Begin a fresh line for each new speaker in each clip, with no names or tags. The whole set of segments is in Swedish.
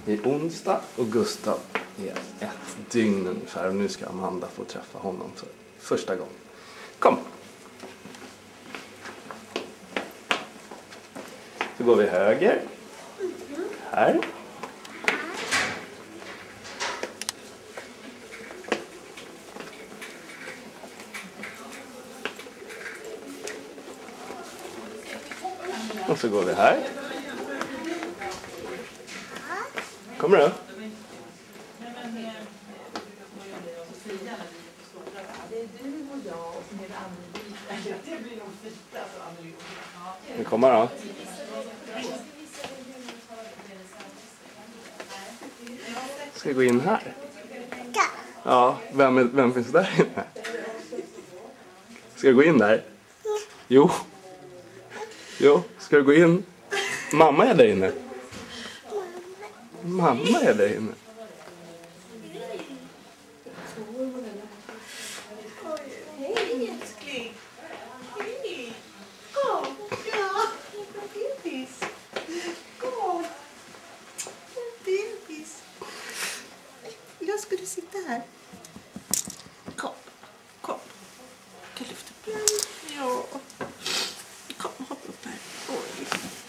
i onsdag och Gustav är 1 dygn ungefär. Och nu ska Amanda få träffa honom för första gången. Kom! Så går vi höger. Här. Och så går vi här. Kommer du? Nu kommer då. Ska jag gå in här? Ja, vem finns där inne? Ska jag gå in där? Jo. Jo, ska du gå in? Mamma är där inne. Mamma är där inne.
Hej älskling. Hej. Kom. Ja, bebis. Kom. Bebis. Jag skulle sitta här. Kom. Kom. Kan lyfta upp. Ja. Kom, hoppa upp här. Oj.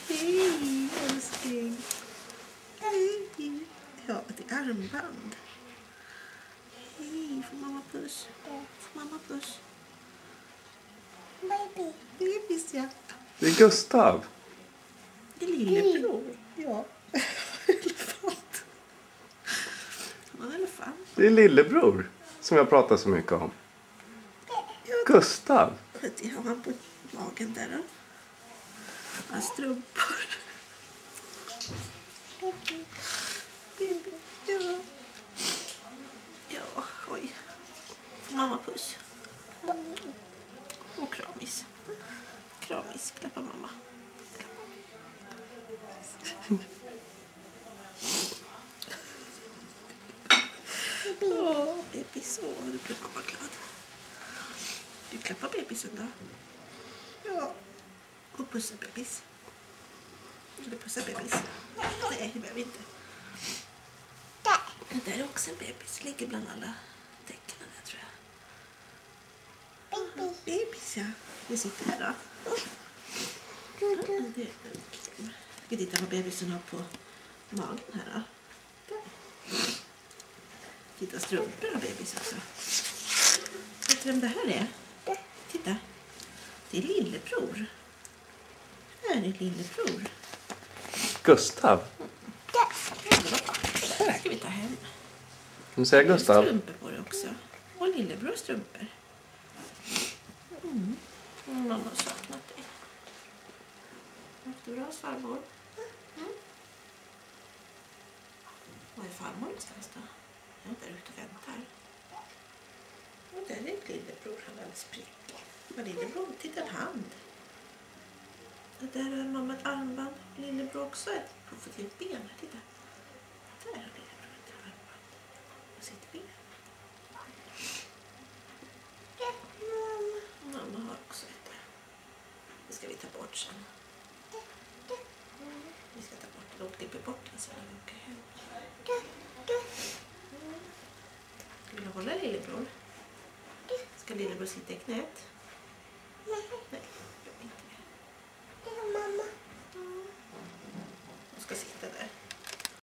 Hej älskling. Hej. Ja, det är armband. Hej, får mamma puss? Får mamma puss? Baby. Bebis, ja.
Det är Gustav.
Det är lillebror. Ja. Elefant. Han är elefant.
Det är lillebror som jag pratar så mycket om. Gustav.
Det har han på magen där då. Hans strumpor. Baby. Ja. Ja, oj. Får mamma puss? Och kramis. Kramis, klappa mamma. Åh, bebis. Åh, nu blir mamma glad. Du klappar bebisen då? Ja. Och pussa bebis. Vill du pussa bebis? Nej, det behöver vi inte. Det där är också en bebis. Ligger bland alla tecknen där, tror jag. Bebis, ja. Vi sitter här då. Vi ska titta vad bebisen har på magen här då. Titta, strumpor har bebis också. Vet du vem det här är? Titta. Det är lillebror. Här är lillebror.
Gustav.
Det här ska vi ta hem.
Nu säger Gustav.
Strumpor på det också. Och lillebror strumpor. Mamma har saknat dig. Efter bra farmor. Var är farmor någonstans då? Jag är där ute och väntar. Och där är lillebror. Han är alldeles prickig. Men lillebror, titta en hand. Och där har mamma ett armband. Lillebror också ett profetilt ben. Titta. Där har lillebror ett armband. Och sitter ben. Mamma har också ett. Det ska vi ta bort sen. Vi ska ta bort det. Och klipper bort den sen när vi åker hem. Vill du hålla lillebror? Ska lillebror sitta i knät?